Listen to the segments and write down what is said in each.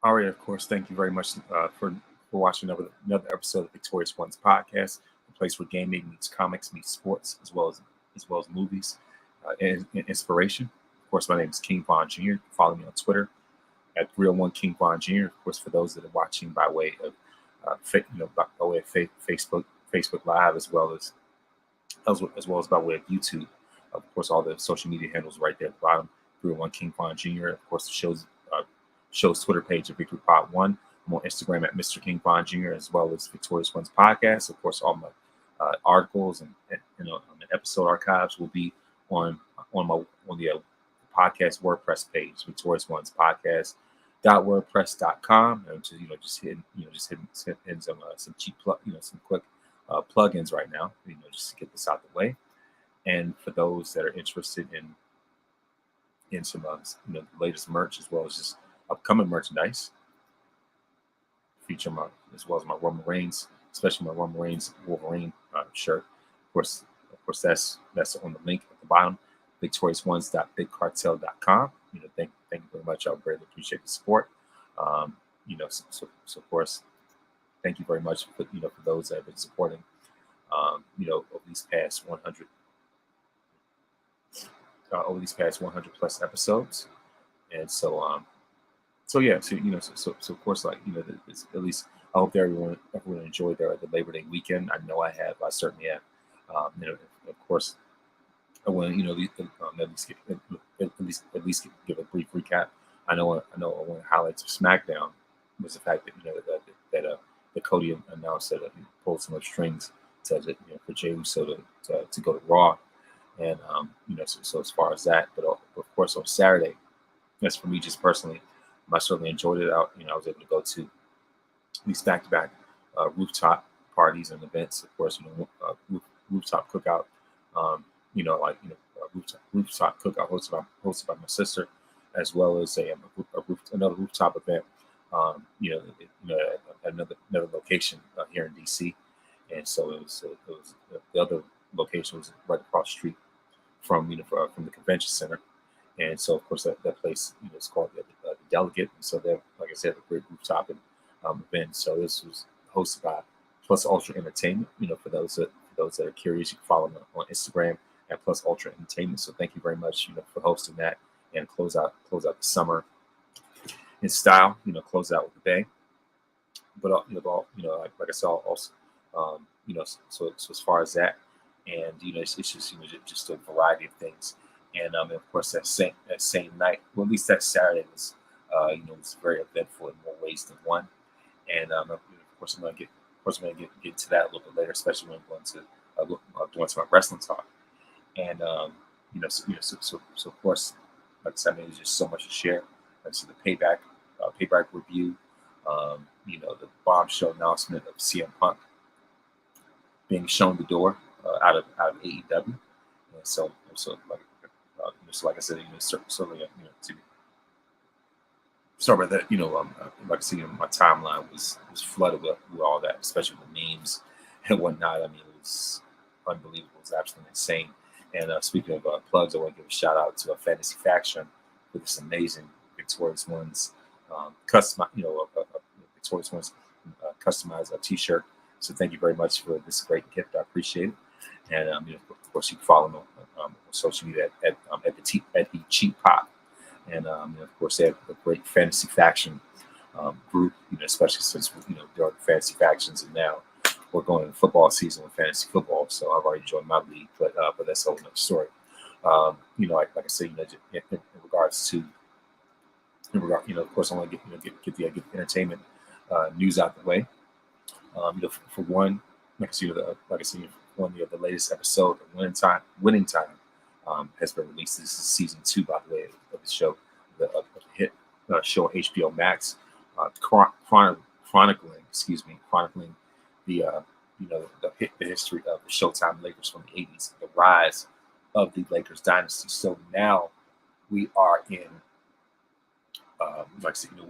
All right, of course. Thank you very much for watching another episode of Victorious Ones podcast, a place where gaming meets comics, meets sports, as well as movies and inspiration. Of course, my name is King Von Jr. Follow me on Twitter at Real One King Von Jr. Of course, for those that are watching by way of by way of Facebook Live, as well as by way of YouTube. Of course, all the social media handles right there at the bottom. Real One King Von Jr. Of course, the show's Twitter page at Victory Pod One. I'm on Instagram at Mr. King Von Jr. as well as Victorious Ones podcast. Of course, all my articles and episode archives will be on the podcast WordPress page, Victorious Ones podcast .wordpress.com, and just hitting some cheap some quick plugins right now, just to get this out the way. And for those that are interested in some the latest merch as well as just upcoming merchandise, as well as my Roman Reigns, especially my Roman Reigns Wolverine shirt. Of course, that's on the link at the bottom, victoriousones.bigcartel.com. Thank you very much. I greatly appreciate the support. So of course, thank you very much for those that have been supporting. Over these past 100 plus episodes, and so of course, at least I hope that everyone enjoyed the Labor Day weekend. I know I have. I certainly have. Of course, I want at least give a brief recap. I know one of the highlights of SmackDown was the fact that Cody announced that he pulled some strings for Jey Uso to go to Raw, and so as far as that, but of course on Saturday, that's for me just personally. I certainly enjoyed it. I was able to go to these back-to-back rooftop parties and events. Of course, rooftop cookout. Rooftop cookout hosted by my sister, as well as another rooftop event. Another location here in DC, and so it was the other location was right across the street from the convention center. And so, of course, that place is called the Delegate. And so they're, like I said, a great rooftop event. So this was hosted by Plus Ultra Entertainment. For those that are curious, you can follow them on Instagram at Plus Ultra Entertainment. So thank you very much, for hosting that and close out the summer in style. Close out with a bang. But like I said, also, so as far as that, and it's just a variety of things. And of course, that same night, well, at least that Saturday was, was very eventful in more ways than one. And of course, I'm going to get to that a little bit later, especially when I'm going to my wrestling talk. And so of course, like I said, there's just so much to share. So the payback review, the bombshell announcement of CM Punk being shown the door out of AEW. And so like I said, certainly, to start with that, like I said, my timeline was flooded with all that, especially the memes and whatnot. I mean, it was unbelievable. It was absolutely insane. And speaking of plugs, I want to give a shout out to a Fantasy Faction for this amazing Victorious Ones Victorious Ones customized T-shirt. So thank you very much for this great gift. I appreciate it. And of course, you can follow them on social media at the Cheap Pop. And of course, they have a great Fantasy Faction group. Especially since there are fantasy factions, and now we're going into football season with fantasy football. So I've already joined my league, but that's a whole other story. Like I said, in regards to, of course, I want to get the entertainment news out the way. For one, like I said, one of the latest episode of Winning Time has been released. This is season 2, by the way, of the show, the hit show on HBO Max, chronicling the history of the Showtime Lakers from the 80s, the rise of the Lakers dynasty. So now we are in, like I said, we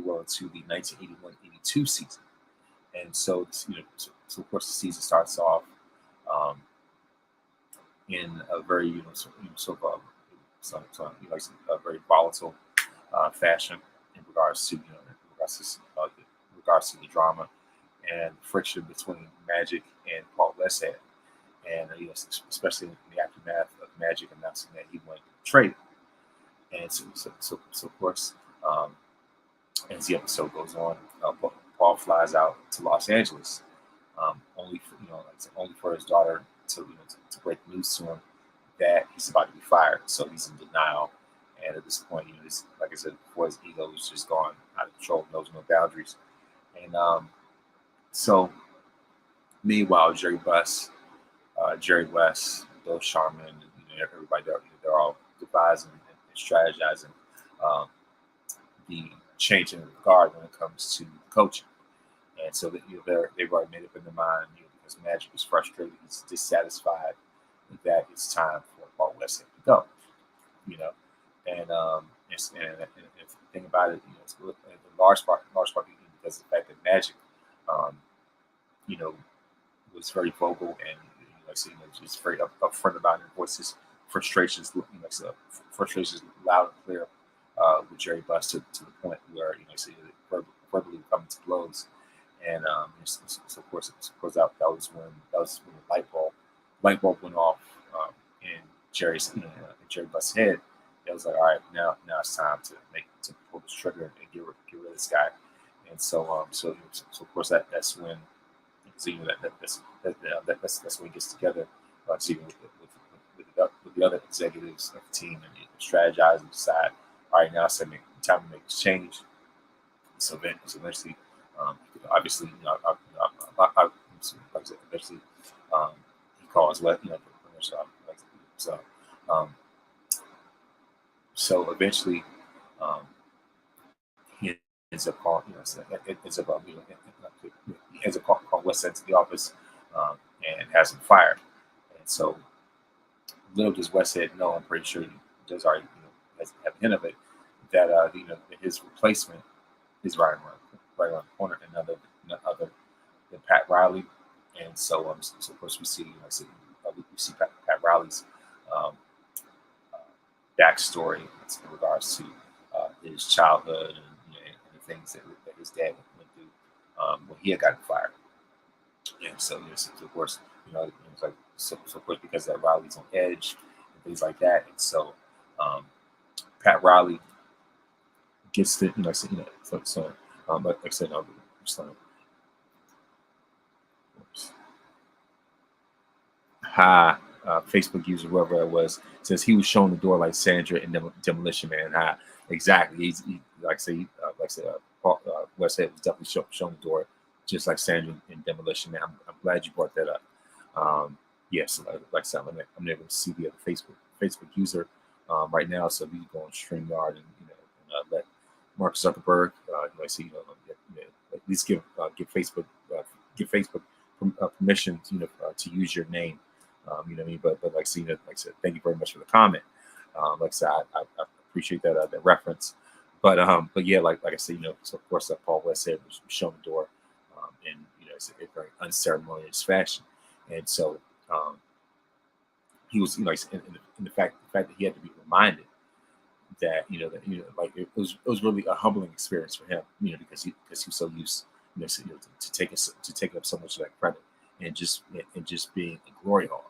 were into the 1981-82 season, and so so of course the season starts off in a very a very volatile fashion in regards to in regards to the drama and friction between Magic and Paul Westhead, and especially in the aftermath of Magic announcing that he went traded. And so of course, as the episode goes on, Paul flies out to Los Angeles, only for, only for his daughter to break the news to him that he's about to be fired. So he's in denial, and at this point, like I said before, his ego is just gone out of control, knows no boundaries. And so, meanwhile, Jerry West, Bill Sharman, everybody, they're all devising and strategizing the changing of the guard when it comes to coaching. And so that they've already made up in their mind, because Magic is frustrated, he's dissatisfied that it's time for Paul Westhead to go. And the thing about it, it's in large part because of the fact that Magic, was very vocal and just very upfront about it, voices frustrations, frustrations loud and clear with Jerry Buss to the point where verbally coming to blows. And so of course that was when the light bulb went off in Jerry Buss' head. It was like, all right, now it's time to pull this trigger and get rid of this guy. And so of course that's when that's when he gets together, with the other executives of the team and strategize and decide, all right, now it's time to make this change. So eventually, obviously, eventually, he calls so eventually, he ends up calling, he ends up calling Westhead to the office and has him fired. And so, little does Westhead know, I'm pretty sure he does already, has a hint of it, that his replacement is right around the corner, and other than Pat Riley. And so of course we see Pat Riley's backstory in regards to his childhood and the things that his dad went through when he had gotten fired. And so of course it's like so of course because that Riley's on edge and things like that, and so Pat Riley gets the like I said, Facebook user, whoever it was, says he was shown the door like Sandra in Demolition Man. Exactly. Paul Westhead was definitely shown the door, just like Sandra in Demolition Man. I'm glad you brought that up. Yes, like I said, I'm able to see the other Facebook user right now, so we can go on StreamYard and let Mark Zuckerberg, at least give Facebook permission, to use your name. You know what I mean? But like I said, thank you very much for the comment. Like I said, I appreciate that reference. But yeah, like I said, so of course Paul Westhead was shown the door in it's a very unceremonious fashion, and so he was in the fact that he had to be reminded that it was really a humbling experience for him, because he was so used to taking up so much of that credit and just being a glory hog,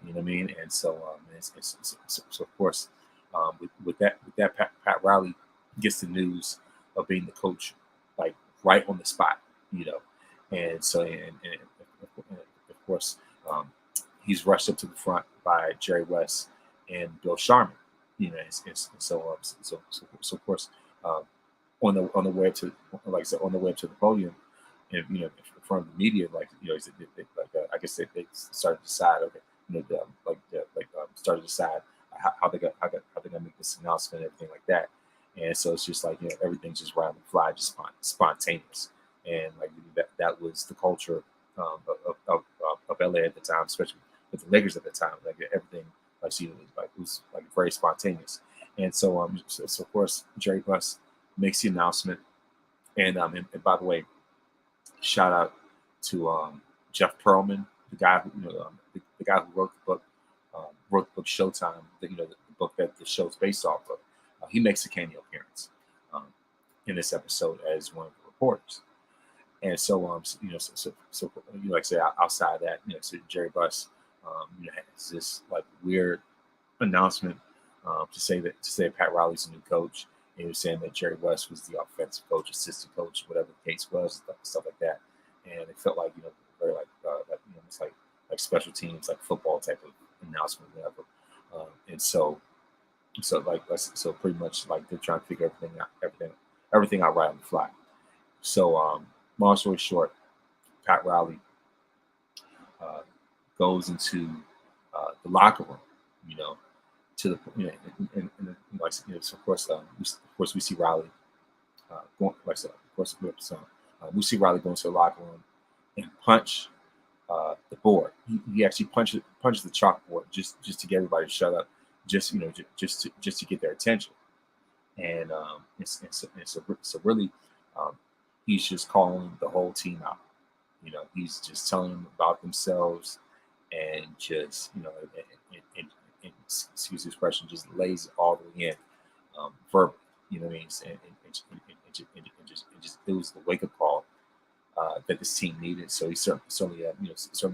you know what I mean? And so so of course with that Pat Riley gets the news of being the coach like right on the spot, and so and of course he's rushed up to the front by Jerry West and Bill Sharman. So of course, on the way to, like I said, on the way up to the podium, and in front of the media, I guess they started to decide, started to decide how they're gonna make this announcement and everything like that. And so it's just like everything's just right on the fly, just spontaneous, and like that was the culture of LA at the time, especially with the Lakers at the time. Like everything. It was very spontaneous, and so so of course Jerry Buss makes the announcement, and by the way, shout out to Jeff Pearlman, the guy who the guy who wrote the book Showtime, the book that the show's based off of. He makes a cameo appearance, in this episode as one of the reporters. And so, like I said, outside of that, so Jerry Buss, has this like weird announcement to say Pat Riley's a new coach. And he was saying that Jerry West was the offensive coach, assistant coach, whatever the case was, stuff like that. And it felt like very it's like special teams, like football type of announcement, whatever. So pretty much like they're trying to figure everything out right on the fly. So long story short, Pat Riley goes into the locker room, to the so of course we see Riley going, like I said, of course we see Riley going to the locker room and punch the board. He actually punches the chalkboard just to get everybody to shut up, just to get their attention. And so really, he's just calling the whole team out. He's just telling them about themselves, and just and excuse the expression, just lays it all the way in, verbally. You know what I mean? And just it was the wake up call that this team needed. So he certainly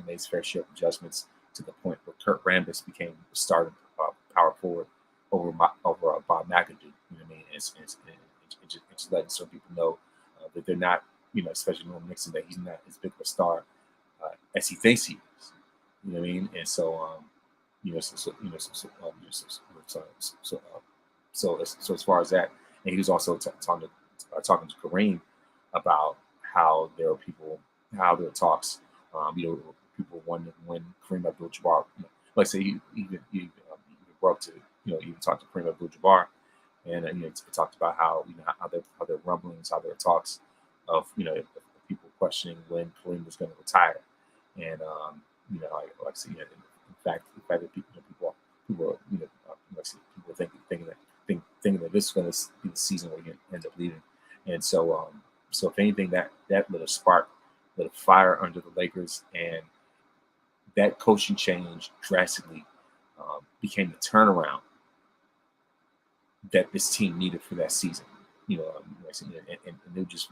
made his fair share of adjustments to the point where Kurt Rambis became the starting power forward over Bob McAdoo. You know what I mean? And just letting some people know that they're not, especially Norm Nixon, that he's not as big of a star as he thinks he is. You know what I mean? And so so as far as that, and he was also talking to Kareem about how there were talks, people wanted when Kareem Abdul-Jabbar, like I say, he even brought up to, even talked to Kareem Abdul-Jabbar, and talked about how how there rumblings, how there are talks of people questioning when Kareem was going to retire, and like I say, in fact that people thinking that this is going to be the season where you end up leaving, and so if anything, that lit a spark, lit a fire under the Lakers, and that coaching change drastically became the turnaround that this team needed for that season. And they're just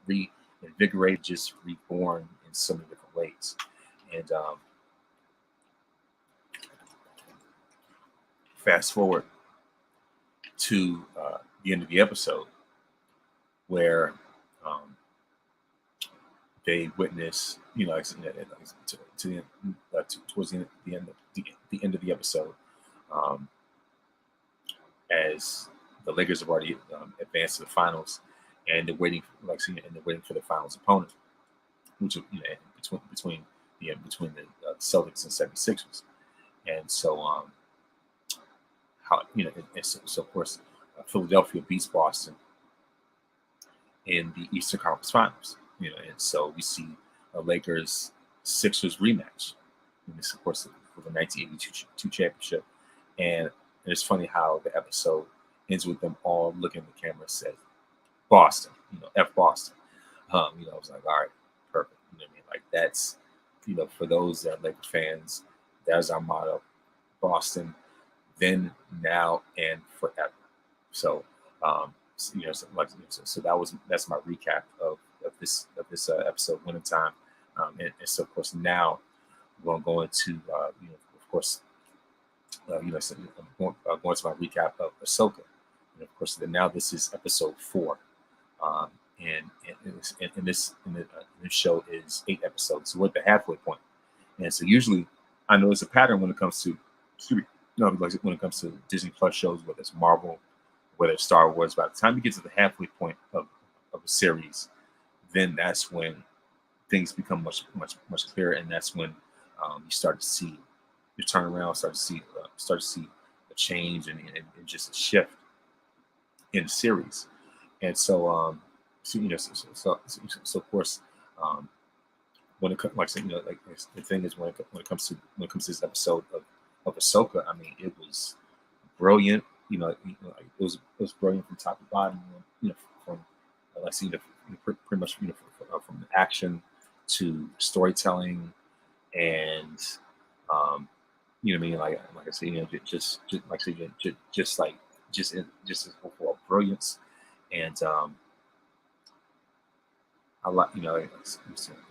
reinvigorated, just reborn in so many different ways. And fast forward to the end of the episode, where they witness, towards the end of the episode, as the Lakers have already advanced to the finals, and they're waiting for the finals opponent, which between the Celtics and 76ers. And so so of course Philadelphia beats Boston in the Eastern Conference Finals. And so we see a Lakers Sixers rematch. And this, of course, for the 1982 championship. And it's funny how the episode ends with them all looking at the camera and says, Boston, F Boston. I was like, all right, perfect. You know what I mean? Like, that's, for those that are Lakers fans, that's our motto: Boston, then, now, and forever. So, so that's my recap of this episode, Winning Time. And so, of course, now we're going to of course, I'm going to my recap of Ahsoka. And of course, now this is episode 4. And this show is 8 episodes. So we're at the halfway point. And so usually I know it's a pattern when it comes to, when it comes to Disney Plus shows, whether it's Marvel, whether it's Star Wars. By the time you get to the halfway point of a series, then that's when things become much clearer, and that's when you start to see the turnaround, start to see a change and just a shift in the series. And so of course, when it comes, the thing is, when it comes to this episode of Ahsoka, I mean, it was brilliant. It was brilliant from top to bottom. From pretty much from the action to storytelling, and what I mean, like I said, just overall brilliance. And I like,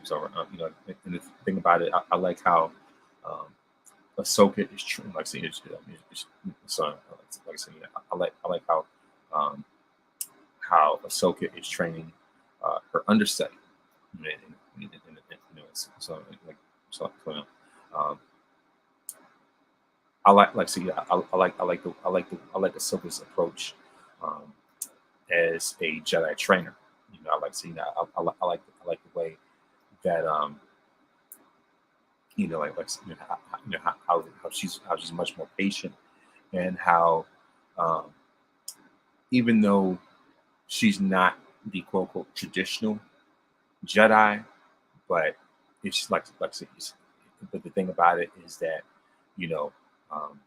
so and the thing about it, I like how um, Ahsoka is true. Like I said, so like I said, I like how Ahsoka is training her understudy. So like um, I like Ahsoka's approach um, as a Jedi trainer. I like seeing that. I like the way that how she's much more patient, and how um, even though she's not the quote unquote traditional Jedi, but it's like I said, but the thing about it is that you know um,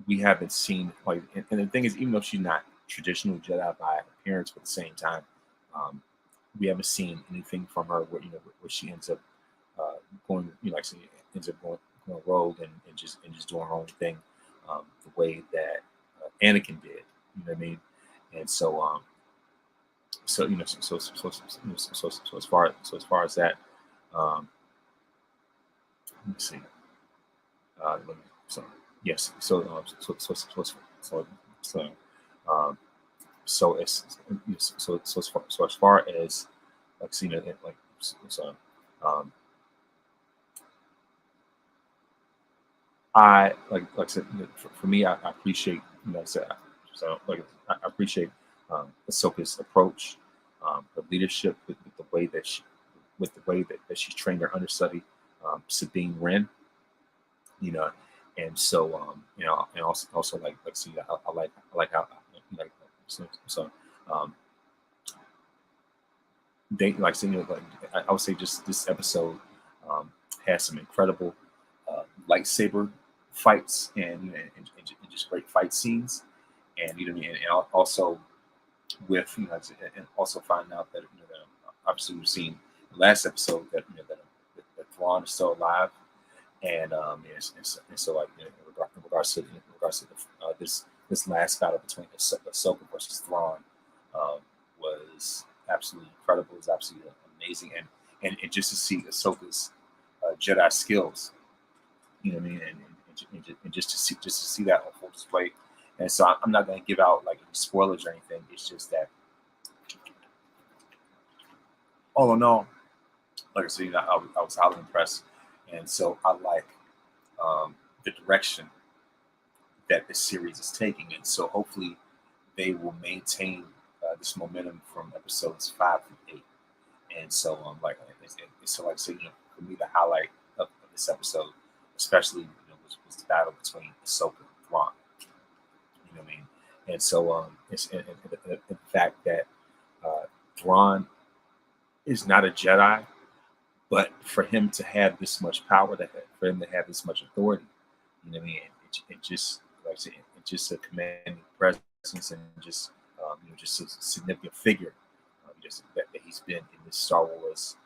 we haven't seen like, and the thing is, even though she's not traditional Jedi by appearance, but at the same time, um, we haven't seen anything from her where she ends up going, like she ends up going rogue and just doing her own thing, the way that Anakin did. You know what I mean? And so as far as that, um, let me see. Let me, so yes, so um, so as far as like seeing it like so um, I like I said, for me, I appreciate, like I said, so like I appreciate Ahsoka's approach, her leadership with the way that she's trained her understudy, Sabine Wren, you know, and so and also like see, I like how like so um, they like saying, like I would say just this episode has some incredible lightsaber fights, and just great fight scenes, and what I mean, and also with and also finding out that that obviously we've seen the last episode that that Thrawn is still alive, and and so like in regards to this last battle between Ahsoka versus Thrawn was absolutely incredible. It was absolutely amazing, and just to see Ahsoka's Jedi skills, what I mean, and just to see that on full display. And so I'm not going to give out like any spoilers or anything. It's just that all in all, like I said, I was highly impressed, and so I like the direction that this series is taking, and so hopefully they will maintain this momentum from episodes 5 through 8. And so so like I said, for me the highlight of this episode, especially was the battle between Ahsoka and Thrawn. You know what I mean? And so and the fact that uh, Thrawn is not a Jedi, but for him to have this much power, for him to have this much authority, you know what I mean? It just like I said, it's just a commanding presence, and just just a significant figure, just that he's been in this Star Wars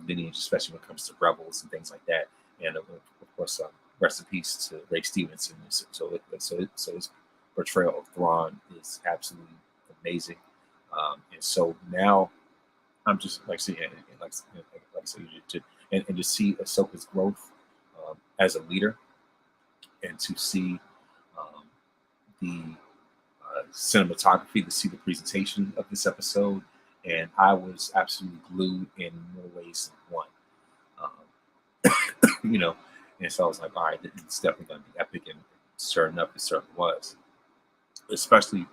lineage, especially when it comes to Rebels and things like that. And of course, rest in peace to Ray Stevenson. So his portrayal of Thrawn is absolutely amazing. And so now I'm just like saying, like I said, and to see Ahsoka's growth as a leader, and to see um, the cinematography, to see the presentation of this episode, and I was absolutely glued in more ways than one. You know, and so I was like, all right, it's definitely going to be epic, and sure enough, it certainly was. Especially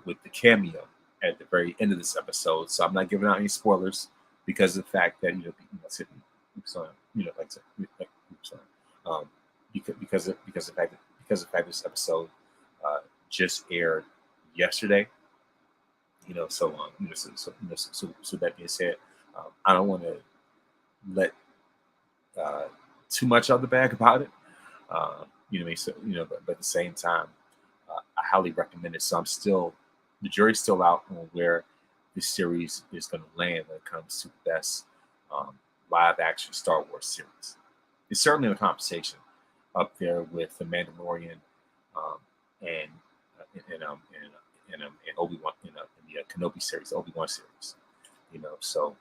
with the cameo at the very end of this episode. So I'm not giving out any spoilers because of the fact that so, like, so, um, because of the fact this episode just aired yesterday. So that being said, I don't want to let uh, too much of the bag about it. You know what I mean? So but at the same time, I highly recommend it. So the jury's still out on where this series is going to land when it comes to the best um, live action Star Wars series. It's certainly in the conversation, up there with The Mandalorian, um, and in Obi-Wan in the Kenobi series, the Obi-Wan series. So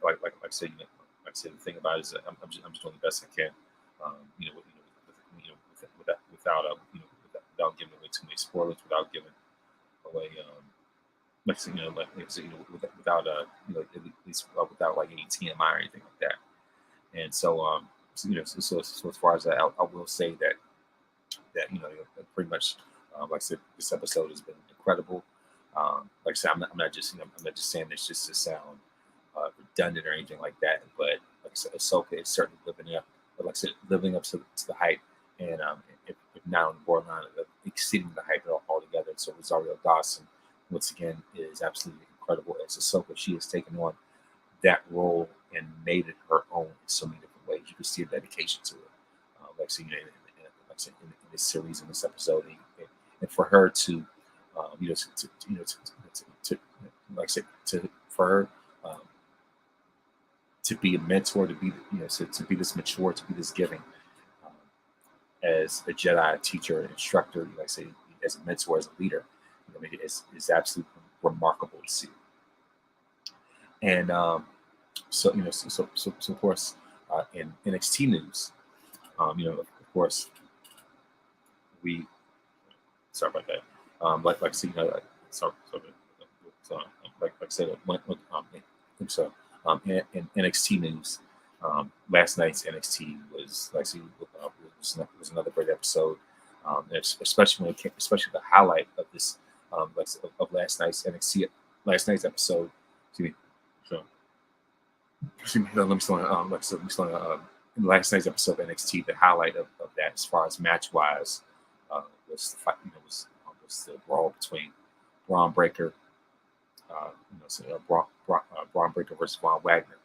like I said, like I said, the thing about it is that I'm just doing the best I can, without giving away too many spoilers, without giving away like I said, without at least without like any TMI or anything like that. And so as far as that, I will say that pretty much like I said, this episode has been incredible. Like I said, I'm not just I'm not just saying this just to sound redundant or anything like that, but like I said, Ahsoka is certainly living up, living up to the hype, and if not on the borderline of exceeding the hype altogether. So Rosario Dawson, once again, is absolutely incredible as Ahsoka. She has taken on that role and made it her own in so many different ways. You can see a dedication to it, like I said, in this series, in this episode, and for her to, like I said, for her to be a mentor, to be to be this mature, to be this giving, as a Jedi teacher, instructor, like I say, as a mentor, as a leader, it's absolutely remarkable to see. And so of course, in NXT news, of course, we sorry about that. Like I said, like I said, in NXT news, last night's NXT was like I said, was another great episode, especially especially the highlight of this of last night's episode. Excuse me. So, let me slow down. In last night's episode of NXT, the highlight of that, as far as match wise, was the fight. Was the brawl between Braun Breaker, Braun Breaker versus Von Wagner.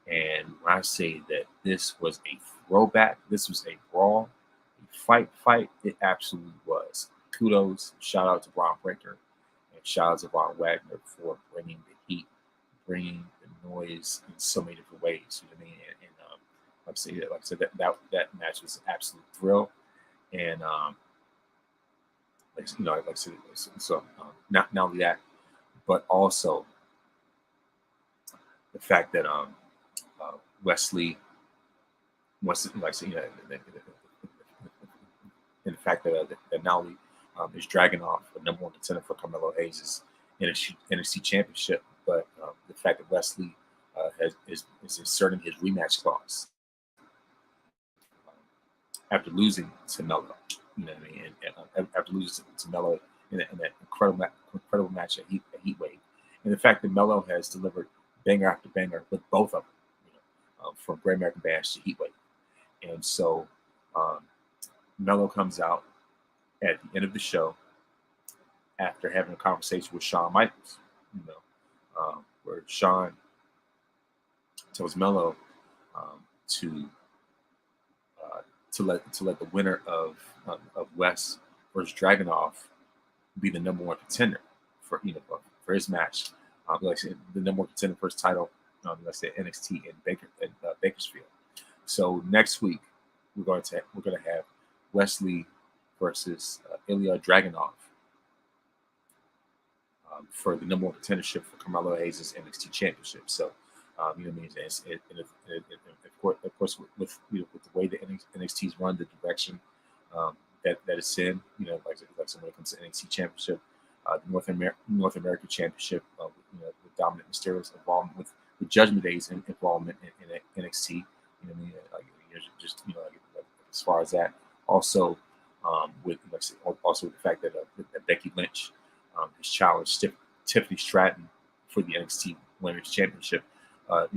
And when I say that this was a throwback, this was a brawl, a fight, it absolutely was. Kudos, shout out to Braun Breaker, and shout out to Von Wagner for bringing the heat, bringing the noise in so many different ways. You know what I mean? And like I said, that match was an absolute thrill. And like I said, so not only that, but also the fact that Wesley wants to, like I said, and the fact that not only is dragging off the number one contender for Carmelo Hayes' NXT Championship, but the fact that Wesley is inserting his rematch clause after losing to Melo. You know what I mean? And after losing to Melo in that incredible match at Heatwave, and the fact that Melo has delivered banger after banger with both of them, from Great American Bash to Heatwave, and so Melo comes out at the end of the show after having a conversation with Shawn Michaels, where Shawn tells Melo to let the winner of West versus Dragunov be the number one contender for his match. Like I said, the number one contender for his title. Let's say NXT in Bakersfield. So next week we're going to have Wesley versus Ilya Dragunov for the number one contendership for Carmelo Hayes' NXT Championship. So you know what I mean? And of course, with the way the NXT's run, the direction that it's in, like when it comes to NXT Championship, the North American Championship, with Dominic Mysterio's involvement, with Judgment Day's involvement in NXT. You know what I mean? As far as that, also with the fact that Becky Lynch has challenged Tiffany Stratton for the NXT Women's Championship. A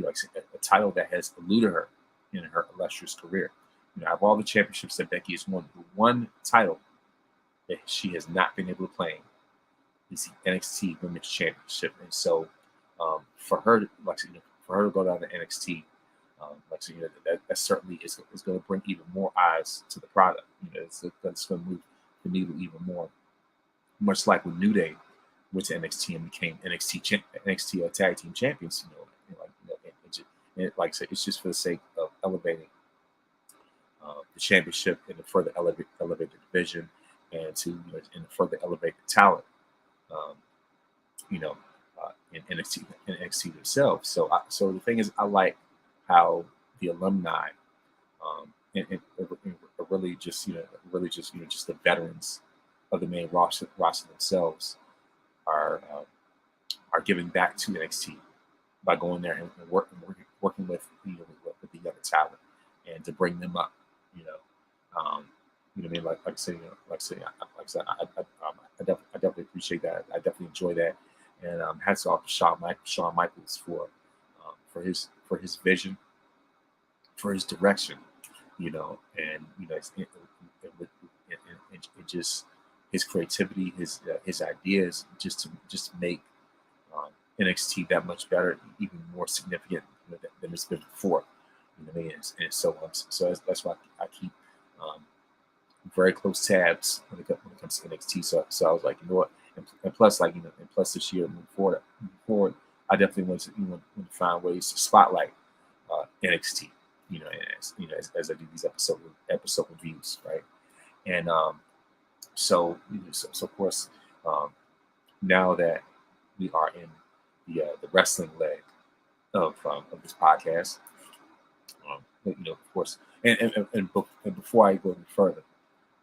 title that has eluded her in her illustrious career. Out of all the championships that Becky has won, the one title that she has not been able to claim is the NXT Women's Championship. And so, for her to go down to NXT, that certainly is going to bring even more eyes to the product. It's going to move the needle even more. Much like when New Day went to NXT and became NXT Tag Team Champions. And like I said, it's just for the sake of elevating the championship and to further elevate the division, and to further elevate the talent um, you know, in NXT themselves. So the thing is, I like how the alumni and really just just the veterans of the main roster themselves are are giving back to NXT by going there and working with with the younger talent and to bring them up. You know, you know what I mean? Like I said, I definitely appreciate that. I definitely enjoy that. And hats off to Shawn Michaels for his vision, for his direction, and and just his creativity, his ideas, just to make NXT that much better, even more significant than it's been before. You know what I mean? And so that's why I keep um, very close tabs when it comes to NXT. So I was like, you know what? And plus, and plus this year moving forward, I definitely want to find ways to spotlight NXT. As I do these episode reviews, right? And so of course, um, now that we are in the wrestling leg of this podcast, of course, and before I go any further,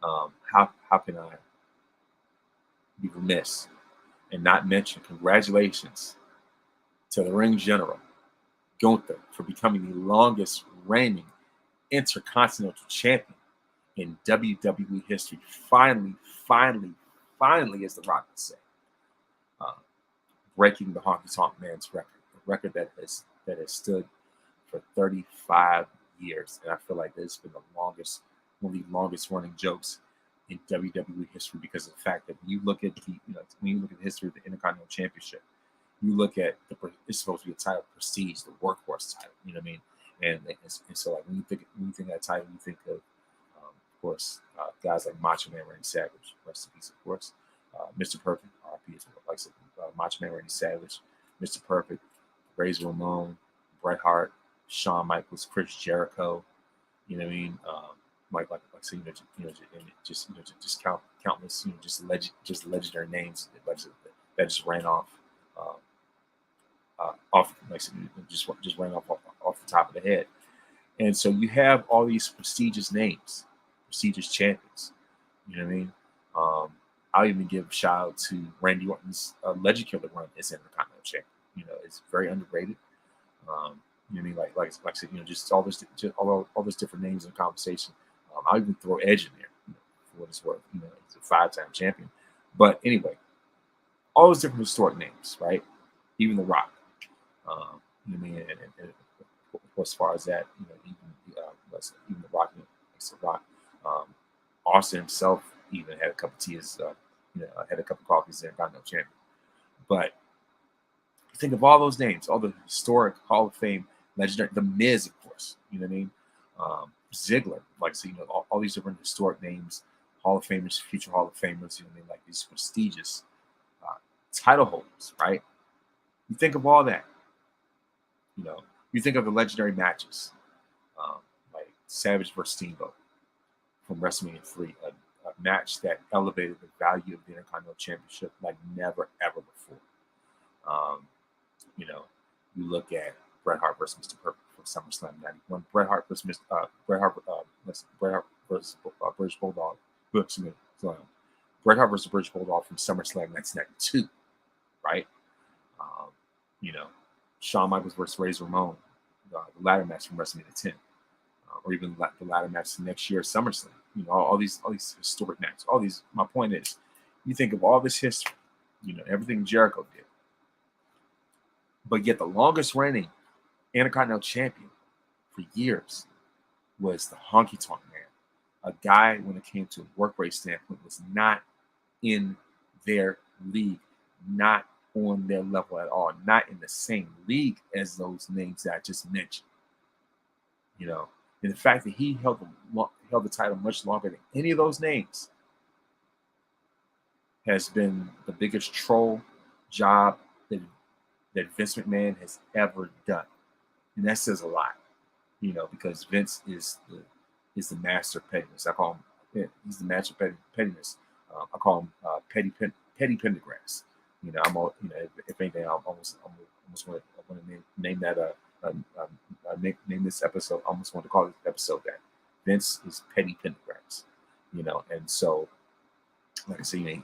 how can I be remiss and not mention congratulations to the Ring General Gunther for becoming the longest reigning Intercontinental Champion in WWE history. Finally, as the Rock would say, uh, breaking the Honky Tonk Man's record, a record that has stood for 35 years, and I feel like this has been one of the longest running jokes in WWE history because of the fact that when you look at the history of the Intercontinental Championship, you look at it's supposed to be a title of prestige, the workhorse title. You know what I mean? And so like when you think of that title, you think of course, guys like Macho Man Randy Savage, rest in peace, of course. Mr. Perfect, RP is like I said, Macho Man Randy Savage, Mr. Perfect, Razor Ramon, Bret Hart, Shawn Michaels, Chris Jericho. You know what I mean? Like I said, just countless, just legendary names that just ran off. Off like just ran off the top of the head, and so you have all these prestigious names, prestigious champions. You know what I mean? I'll even give a shout out to Randy Orton's Legend Killer run as Intercontinental Champion. It's very underrated. You know what I mean? Like I said, just all those different names in the conversation. I'll even throw Edge in there for what it's worth. He's a 5-time champion. But anyway, all those different historic names, right? Even The Rock. You know what I mean? And as far as that, even The Rock, Austin himself even had a cup of tea had a cup of coffee as Intercontinental Champion. But think of all those names, all the historic Hall of Fame legendary, The Miz, of course. You know what I mean? Ziggler, all these different historic names, Hall of Famers, future Hall of Famers. You know what I mean? Like these prestigious title holders, right? You think of all that. You think of the legendary matches, like Savage versus Steamboat from WrestleMania 3, a match that elevated the value of the Intercontinental Championship like never ever before. You look at Bret Hart versus Mr. Perfect from SummerSlam '91. Bret Hart versus British Bulldog. Bret Hart versus British Bulldog from SummerSlam 1992, right? Shawn Michaels versus Razor Ramon, the ladder match from WrestleMania 10, or even the ladder match next year, SummerSlam. All these historic matches. All these. My point is, you think of all this history, everything Jericho did, but yet the longest reigning Intercontinental Champion for years was the Honky Tonk Man, a guy when it came to a work rate standpoint was not in their league, not on their level at all, not in the same league as those names that I just mentioned. And the fact that he held the title much longer than any of those names has been the biggest troll job that Vince McMahon has ever done, and that says a lot. Because Vince is the master of pettiness. I call him. He's the master of pettiness. I call him Petty Pendergrass. You know, I'm all, you know, if anything, I almost want to name that name this episode. I almost want to call this episode that Vince is petty pendergrass. You know, and so like I said, you know, he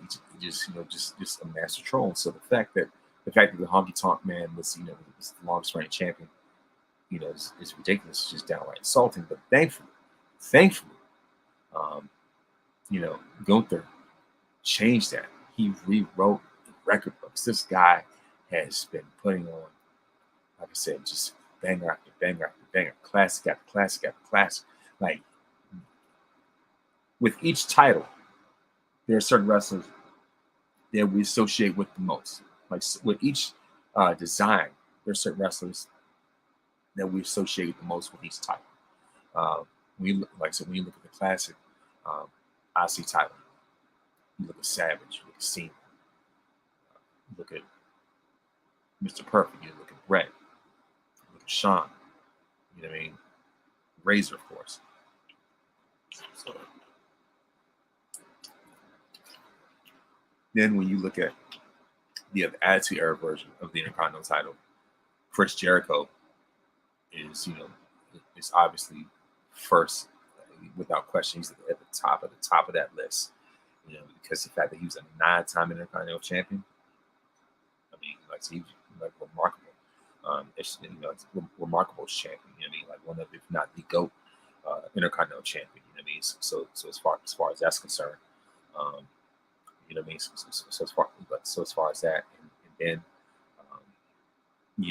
just just a master troll. So the fact that the Honky Tonk Man was was the longest reigning champion, is ridiculous. It's just downright insulting. But thankfully, um, Gunther changed that. He rewrote the record books. This guy has been putting on, like I said, just banger after banger after banger, classic after classic after classic. Like with each title, there are certain wrestlers that we associate with the most. Like with each design, there are certain wrestlers that we associate the most with each title. When you when you look at the classic IC title, you look at Savage, you look at Cena, you look at Mr. Perfect, you look at Brett, you look at Shawn, you know what I mean? Razor, of course. So, then when you look at the Attitude Era version of the Intercontinental title, Chris Jericho is obviously first, without question. He's at the top of that list, because the fact that he was a 9-time Intercontinental champion. I mean, he's remarkable. It's remarkable champion. You know what I mean? Like one of, if not the GOAT, Intercontinental champion. You know what I mean? So as far as that's concerned, you know what I mean? So as far as that, and then and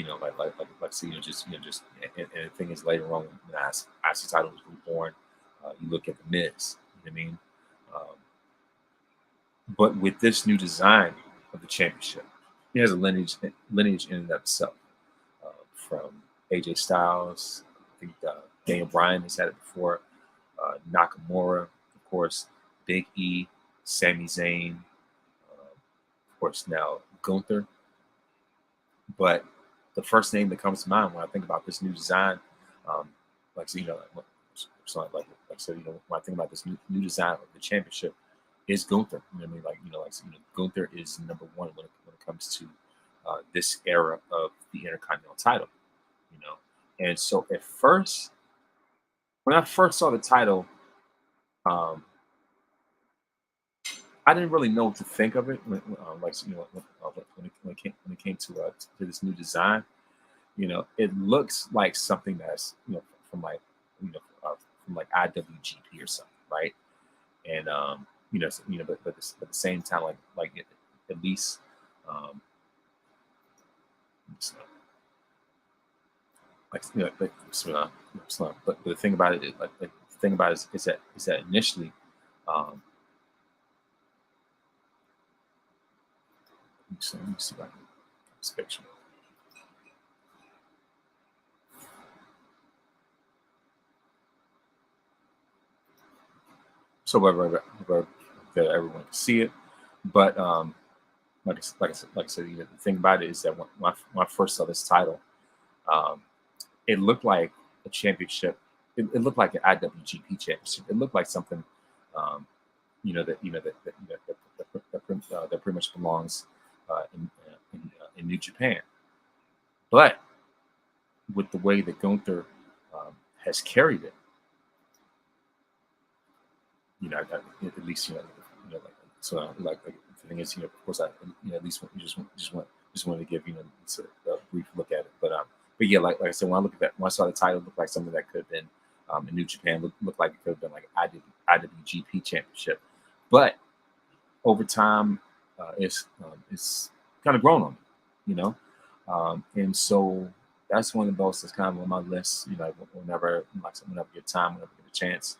the thing is, later on when the IC title was reborn, you look at the Miz. You know what I mean? But with this new design of the championship, it has a lineage in and of itself. From AJ Styles, I think Daniel Bryan has had it before, Nakamura, of course, Big E, Sami Zayn, of course now Gunther. But the first name that comes to mind when I think about this new design, when I think about this new design of the championship, is Gunther. You know what I mean? Gunther is number one when it comes to this era of the Intercontinental title. And so at first, when I first saw the title, I didn't really know what to think of it. When it came to this new design, it looks like something that's from like IWGP or something, right? And but at the same time, at least but the thing about it, is that initially, let me see if I can get this picture. So whether everyone can see it, but like I said, the thing about it is that when I first saw this title, it looked like a championship. It looked like an IWGP championship. It looked like something, that pretty much belongs in New Japan. But with the way that Gunther has carried it, at least the thing is, of course, I at least just wanted to give a brief look at it, but yeah, like I said, when I saw the title, it looked like something that could have been in New Japan. Looked like it could have been like IWGP championship, but over time, it's kind of grown on me, and so that's one of those that's kind of on my list. Whenever I get time, whenever I get a chance,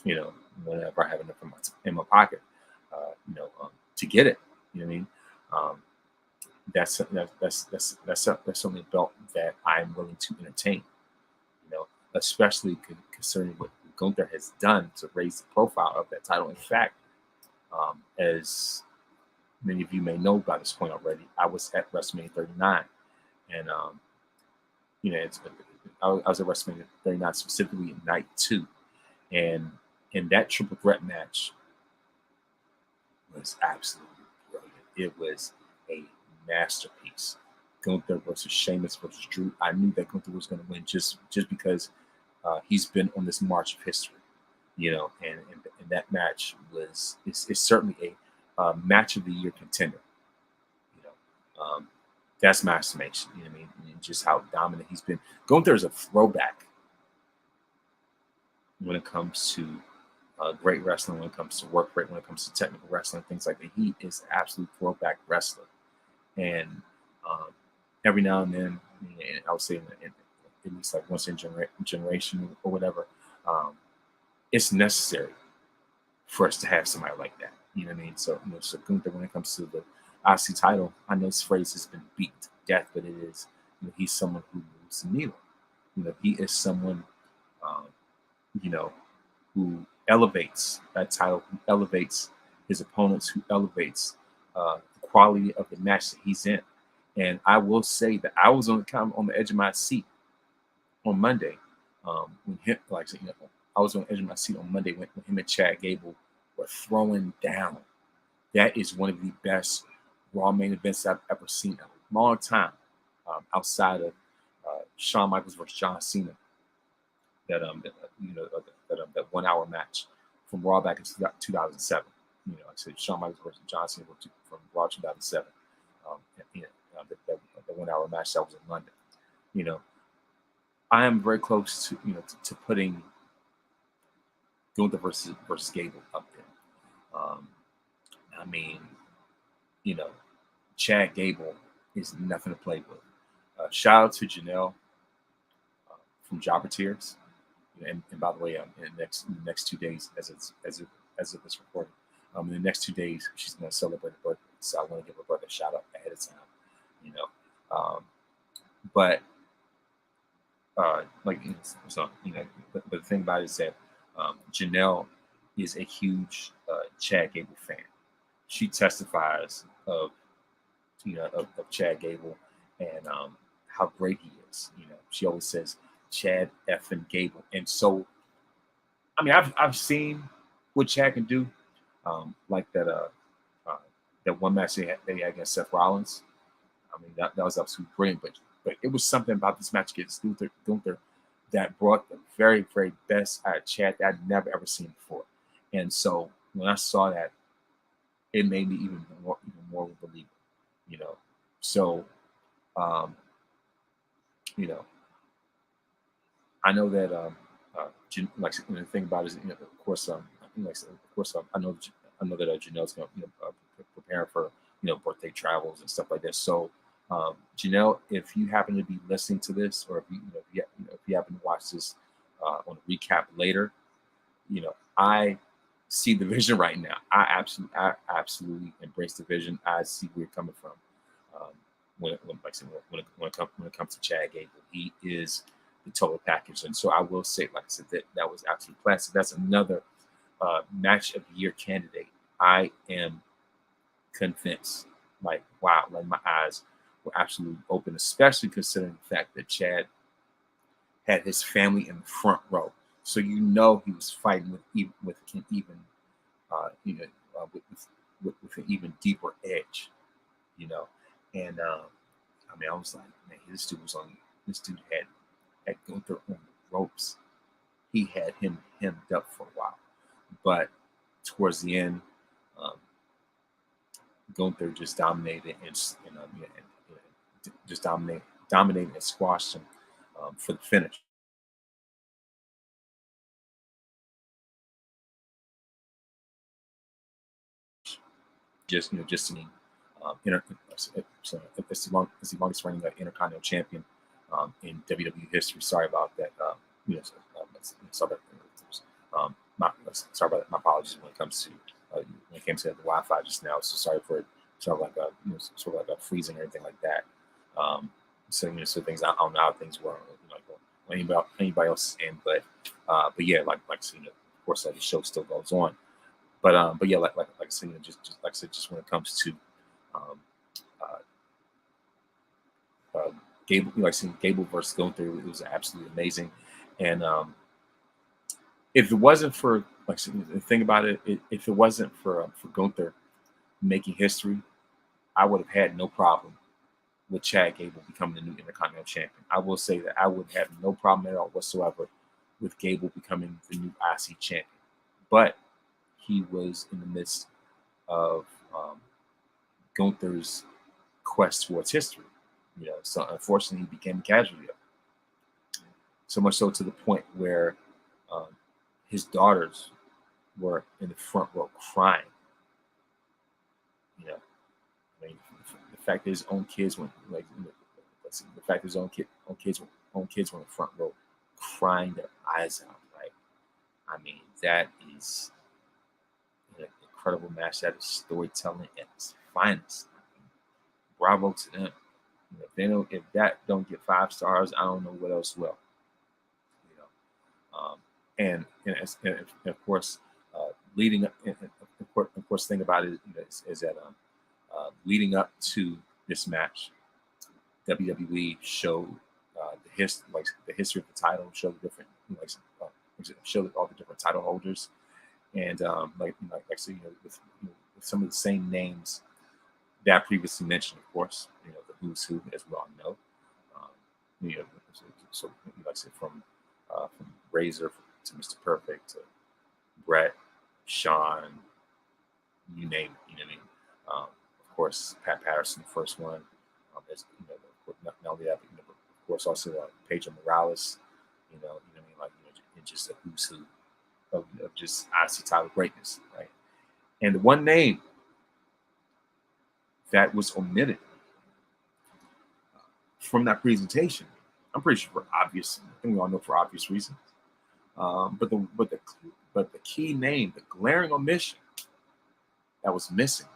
whenever I have enough in my pocket, to get it. You know what I mean? That's certainly a belt that I'm willing to entertain. Especially concerning what Gunther has done to raise the profile of that title. In fact, as many of you may know by this point already, I was at WrestleMania 39, and I was at WrestleMania 39 specifically in night 2, and in that triple threat match was absolutely brilliant. it was a masterpiece. Gunther versus Sheamus versus Drew. I knew that Gunther was going to win just because he's been on this march of history, and that match is certainly a match of the year contender. You know, that's my estimation. You know what I mean? And just how dominant he's been. Gunther is a throwback when it comes to great wrestling, when it comes to work rate, when it comes to technical wrestling, things like that. He is an absolute throwback wrestler. And every now and then, and I would say at least like once in generation or whatever, it's necessary for us to have somebody like that. You know what I mean? So, so Gunther, when it comes to the IC title, I know this phrase has been beat to death, but it is, he's someone who moves the needle. He is someone, who elevates that title, who elevates his opponents, who elevates the quality of the match that he's in. And I will say that I was on the edge of my seat on Monday when him, I was on the edge of my seat on Monday when him and Chad Gable were throwing down. That is one of the best Raw main events I've ever seen in a long time, outside of Shawn Michaels versus John Cena. That 1 hour match from Raw back in 2007. I said Shawn Michaels versus John Cena from Raw 2007. The 1 hour match that was in London. I am very close to putting Gunther versus Gable up there. Chad Gable is nothing to play with. Shout out to Janelle from Jobber Tears. And by the way, in the next 2 days, as of this recording, in the next 2 days, she's going to celebrate her birthday. So I want to give her birthday a shout out ahead of time. But the thing about it is that Janelle is a huge Chad Gable fan. She testifies of Chad Gable and how great he is. She always says Chad effing Gable, and so I've seen what Chad can do, like that one match they had against Seth Rollins. That was absolutely brilliant, but it was something about this match against Gunther that brought the very, very best out of Chad that I'd never ever seen before. And so when I saw that, it made me even more of a believer. So I know that the thing about it is, of course, I know that Janelle's going to preparing for birthday travels and stuff like that. So Janelle, if you happen to be listening to this, or if you happen to watch this on a recap later, I see the vision right now. I absolutely embrace the vision. I see where you're coming from. When it comes to Chad Gable, he is the total package. And so I will say, like I said, that was absolutely classic. That's another match of the year candidate. I am convinced. Wow, my eyes were absolutely open, especially considering the fact that Chad had his family in the front row. So he was fighting with an even deeper edge, And I was like, man, this dude had Gunther on the ropes. He had him hemmed up for a while, but towards the end, Gunther just dominated and just dominated and squashed him for the finish. It's the longest reigning Intercontinental Champion in WWE history. Sorry about that. Sorry about that. My apologies when it comes to when it came to the Wi-Fi just now. So sorry for sort of like a freezing or anything like that. So things I don't know how things were on anybody else's end, but yeah, of course, the show still goes on. But yeah, like I said, just when it comes to Gable, Gable versus Gunther, it was absolutely amazing. And if it wasn't for the thing about it, if it wasn't for Gunther making history, I would have had no problem with Chad Gable becoming the new Intercontinental Champion. I will say that I would have no problem at all whatsoever with Gable becoming the new IC champion. But he was in the midst of Gunther's quest towards history. So unfortunately, he became a casualty of it. So much so to the point where his daughters were in the front row crying. I mean, the fact that his own kids went the fact that his own kids were in the front row crying their eyes out. Like, I mean, that is an incredible match. That is storytelling at its finest. I mean, bravo to them. If that don't get 5 stars, I don't know what else will. And of course, leading up. And of course, thing about it is that leading up to this match, WWE showed the history of the title, showed the different showed all the different title holders, and with some of the same names that I previously mentioned, of course, the who's who, as we all know. So like I said, from Razor to Mr. Perfect to Brett, Sean, you name it. You know what I mean? Of course, Pat Patterson, the first one. As not only that, but of course also Pedro Morales. And just a who's who of just IC title greatness, right? And the one name that was omitted from that presentation, I'm pretty sure for obvious. I think we all know for obvious reasons. But the key name, the glaring omission that was missing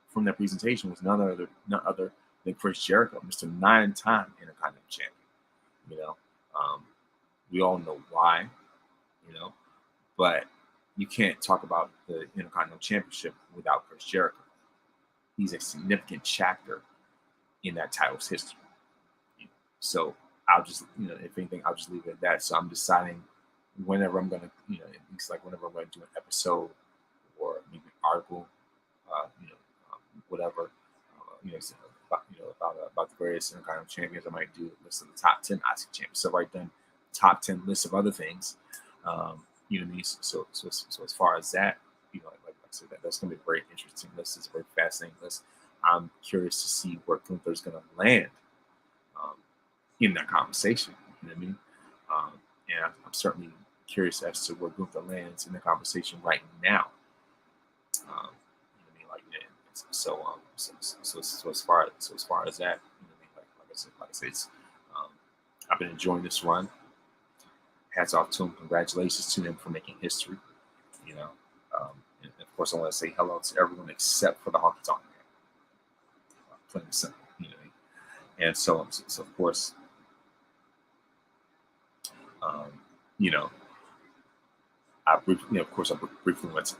from that presentation was none other than Chris Jericho, Mr. 9-time Intercontinental Champion. We all know why, but you can't talk about the Intercontinental Championship without Chris Jericho. He's a significant chapter in that title's history. So I'll just, if anything, I'll just leave it at that. So I'm deciding whenever I'm going to, at least like whenever I'm going to do an episode or maybe an article, whatever, about the greatest Intercontinental champions, I might do a list of the top 10 IC champions. So I've already done top 10 lists of other things. You know what I mean? So as far as that, like I said, that's going to be a very interesting list. It's a very fascinating list. I'm curious to see where Gunther's going to land in that conversation. You know what I mean? And I'm certainly curious as to where Gunther lands in the conversation right now. You know what I mean? Like, yeah. So as far as that, you know what I mean? Like I said, it's, I've been enjoying this run. Hats off to him. Congratulations to him for making history. And of course, I want to say hello to everyone except for the Honky Tonk Man. Plain and simple, you know what I mean? And so of course, I briefly, of course, I briefly went,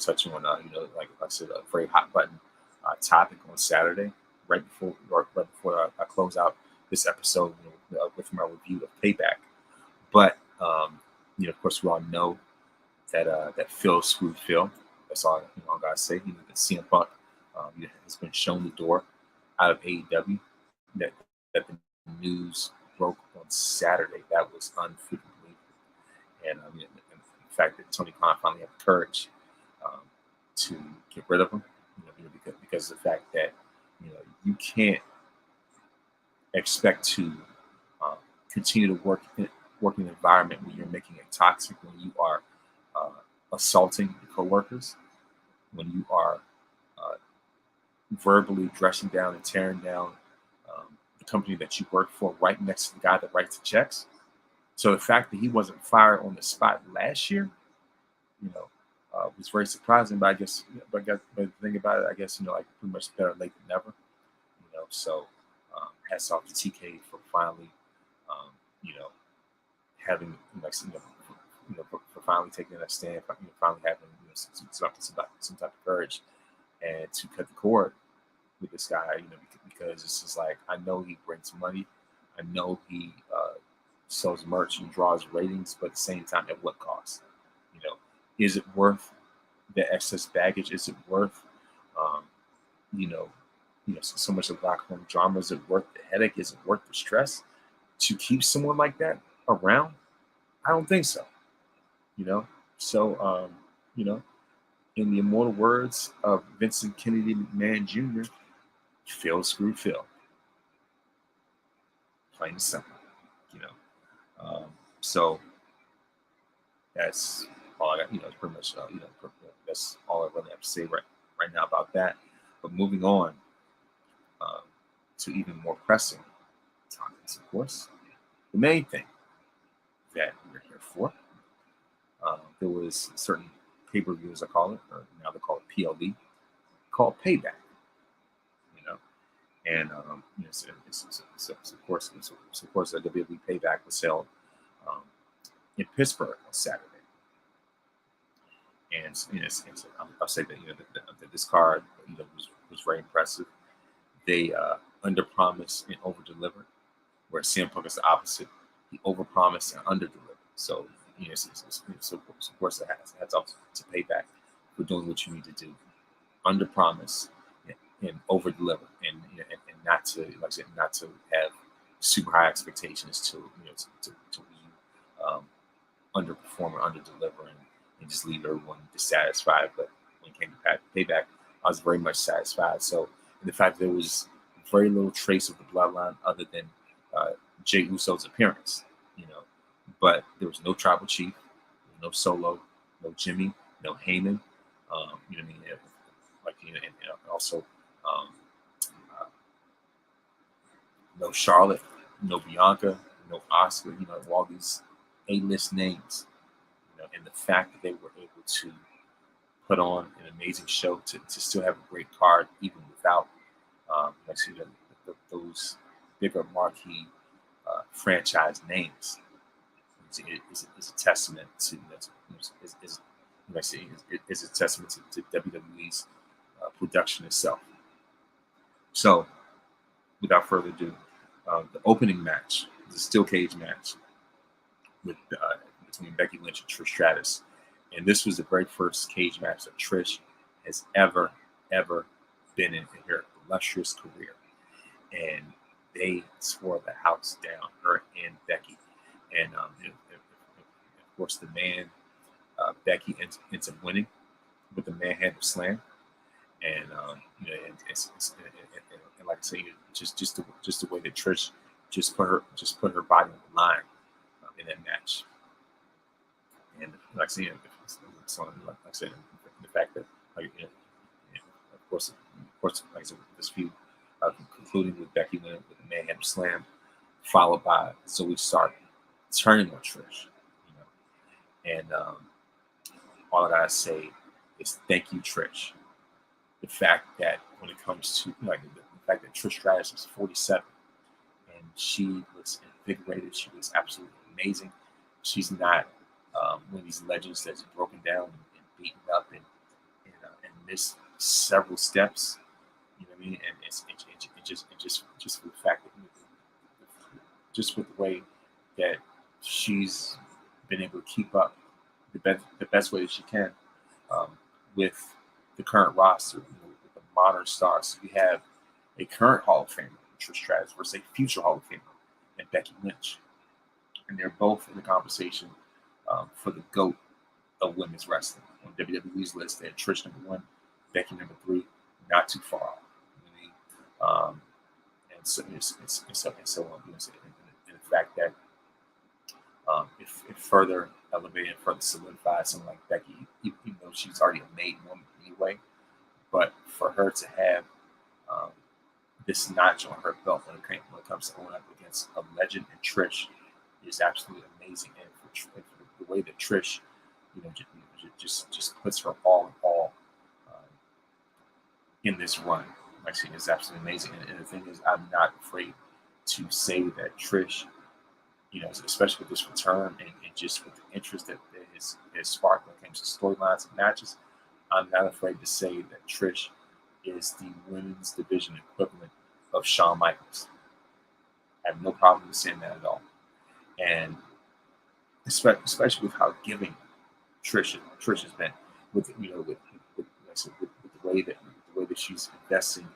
touching on, like I said, a very hot button topic on Saturday, right before I close out this episode with my review of Payback. But of course, we all know that Phil screwed Phil. That's all I gotta say. That CM Punk has been shown the door out of AEW. That the news broke on Saturday. That was unfreaking believable. And the fact that Tony Khan finally had the courage to get rid of him, because of the fact that you can't expect to continue to work in an environment where you're making it toxic, when you are assaulting your coworkers, when you are verbally dressing down and tearing down the company that you work for, right next to the guy that writes the checks. So the fact that he wasn't fired on the spot last year, was very surprising. But I guess, but the thing about it, I guess, like pretty much better late than never. So hats off to TK for finally, having for finally taking that stand, finally having some type of courage, and to cut the cord with this guy, because this is like, I know he brings money, I know he sells merch and draws ratings, but at the same time, at what cost? Is it worth the excess baggage? Is it worth, so much of locker room drama. Is it worth the headache? Is it worth the stress to keep someone like that around? I don't think so. You know, so you know, in the immortal words of Vincent Kennedy McMahon Jr., Phil screwed Phil. Plain and simple. You know, so that's all I got. Pretty much. That's all I really have to say right now about that. But moving on to even more pressing topics, of course, the main thing that we're here for. There was a certain pay-per-view, as I call it, or now they call it PLD, called Payback. And of course, the WWE Payback was held in Pittsburgh on Saturday. And I'll say that that this card was very impressive. They under-promised and over-delivered, where CM Punk is the opposite. He over-promised and under-delivered. So so of course it has to Payback for doing what you need to do, under-promise and over-deliver, and not to, like I said, not to have super high expectations to underperform or under-deliver and just leave everyone dissatisfied. But when it came to Payback, I was very much satisfied. So, and the fact that there was very little trace of the bloodline other than Jey Uso's appearance, but there was no Tribal Chief, no Solo, no Jimmy, no Heyman, and also no Charlotte, no Bianca, no Oscar, all these A-list names, and the fact that they were able to put on an amazing show to still have a great card, even without those bigger marquee franchise names, is a testament to is a testament to WWE's production itself. So, without further ado, the opening match is a steel cage match with between Becky Lynch and Trish Stratus, and this was the very first cage match that Trish has ever been in her illustrious career, and they tore the house down, her and Becky, and of course the man Becky ends up winning with the manhandle slam, and and like I say, just the way that Trish just put her body on the line in that match, and like I say, like I said, the fact that of course, like I said, this feud concluding with Becky winning with the manhandle slam, followed by Zoe Stark turning on Trish, and all I gotta say is thank you, Trish. The fact that when it comes to the fact that Trish Stratus is 47 and she looks invigorated, she looks absolutely amazing. She's not one of these legends that's broken down and beaten up and missed several steps. You know what I mean? And it's just for the fact that just with the way that she's been able to keep up the best way that she can with the current roster, with the modern stars. So you have a current Hall of Famer, Trish Stratus, versus a future Hall of Famer, and Becky Lynch, and they're both in the conversation for the GOAT of women's wrestling. On WWE's list, they had Trish number 1, Becky number 3, not too far off. And so on. And the fact that if further elevated, further solidified someone like Becky, even though she's already a made woman anyway, but for her to have this notch on her belt when it comes to going up against a legend and Trish is absolutely amazing. And for the way that Trish, just puts her all in all in this run, actually, is absolutely amazing. And the thing is, I'm not afraid to say that Trish, especially with this return and just with the interest that has sparked when it comes to storylines and matches, I'm not afraid to say that Trish is the women's division equivalent of Shawn Michaels. I have no problem with saying that at all. And especially with how giving Trish has been, with the way that she's investing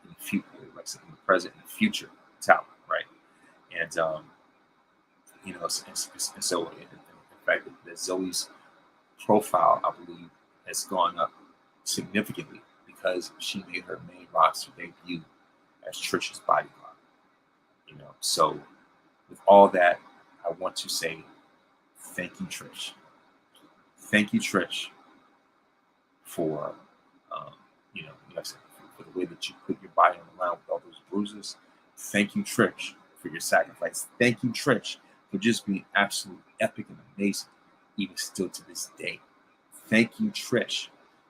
in the future, like I said, in the present and the future talent, right? And and so in fact that Zoe's profile, I believe, has gone up significantly because she made her main roster debut as Trish's bodyguard. So with all that, I want to say thank you, Trish. Thank you, Trish, for like I said, for the way that you put your body on the line with all those bruises. Thank you, Trish, for your sacrifice. Thank you, Trish, for just being absolutely epic and amazing, even still to this day. Thank you, Trish,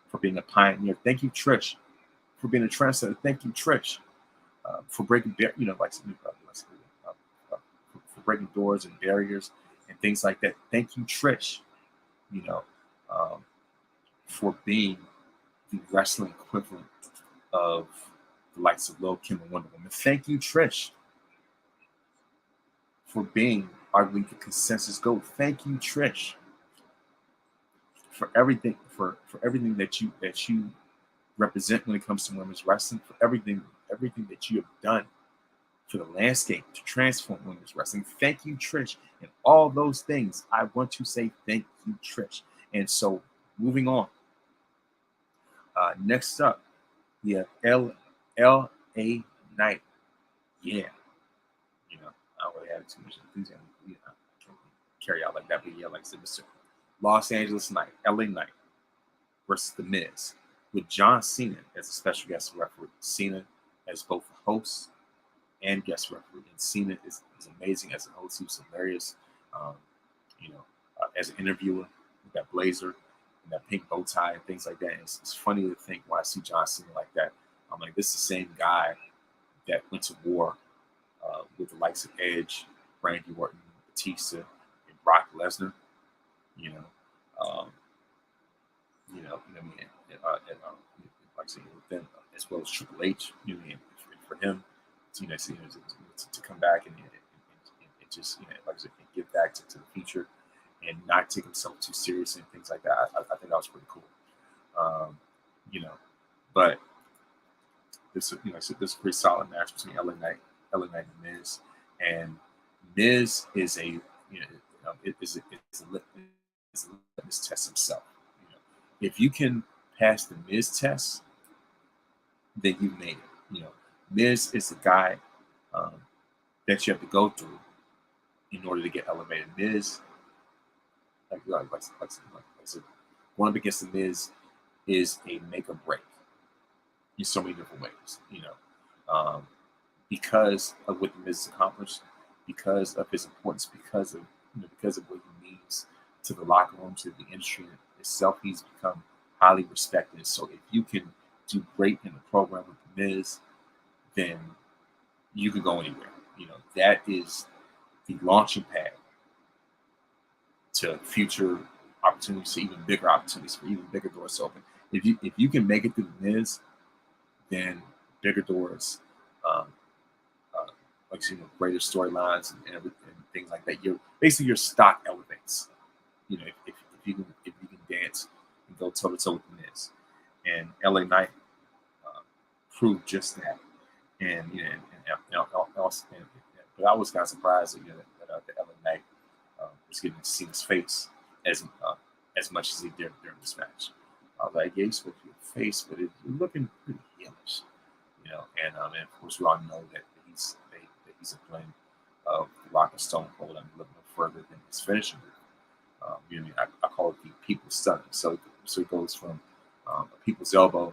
for being a pioneer. Thank you, Trish, for being a trendsetter. Thank you, Trish, for breaking, for breaking doors and barriers and things like that. Thank you, Trish, for being the wrestling equivalent of the likes of Lil Kim and Wonder Woman. Thank you, Trish, for being arguably the consensus GOAT. Thank you, Trish, for everything everything that you represent when it comes to women's wrestling, for everything that you have done for the landscape to transform women's wrestling. Thank you, Trish. And all those things, I want to say thank you, Trish. And so moving on. Next up, we have L.A. Knight. Yeah. I don't really have too much enthusiasm. I can't carry out like that. But yeah, like I said, Mr. Los Angeles Knight, L.A. Knight versus The Miz, with John Cena as a special guest referee. Cena as both a host and guest referee. And Cena is amazing as a host. He was hilarious. As an interviewer with that blazer and that pink bow tie and things like that. And it's funny to think when I see John Cena like that. I'm like, this is the same guy that went to war with the likes of Edge, Randy Orton, Batista, and Brock Lesnar. Like I said, with them, as well as Triple H. For him, to come back and just, like I said, give back to the future and not take himself too seriously and things like that. I think that was pretty cool. But this is a pretty solid match between LA Knight and Miz. And Miz is a litmus test himself. If you can pass the Miz test, then you made it. Miz is the guy that you have to go through in order to get elevated. Miz, like I said, going up against the Miz is a make or break in so many different ways. Because of what the Miz has accomplished, because of his importance, because of what he means to the locker room, to the industry itself, he's become highly respected. So if you can do great in the program with the Miz, then you can go anywhere. That is the launching pad to future opportunities, to even bigger opportunities, for even bigger doors to open. If you can make it through the Miz, then bigger doors, greater storylines and things like that. Your stock elevates. If you can dance and go toe to toe with the Miz, and LA Knight proved just that. But I was kind of surprised that LA Knight was getting to see his face as much as he did during this match. I was like, yeah, he's supposed to be a face, but it's looking pretty heelish, And of course, we all know that he's a blend of Rock and Stone Cold and a little bit further than his finishing. I call it the people's stunner. So it goes from a people's elbow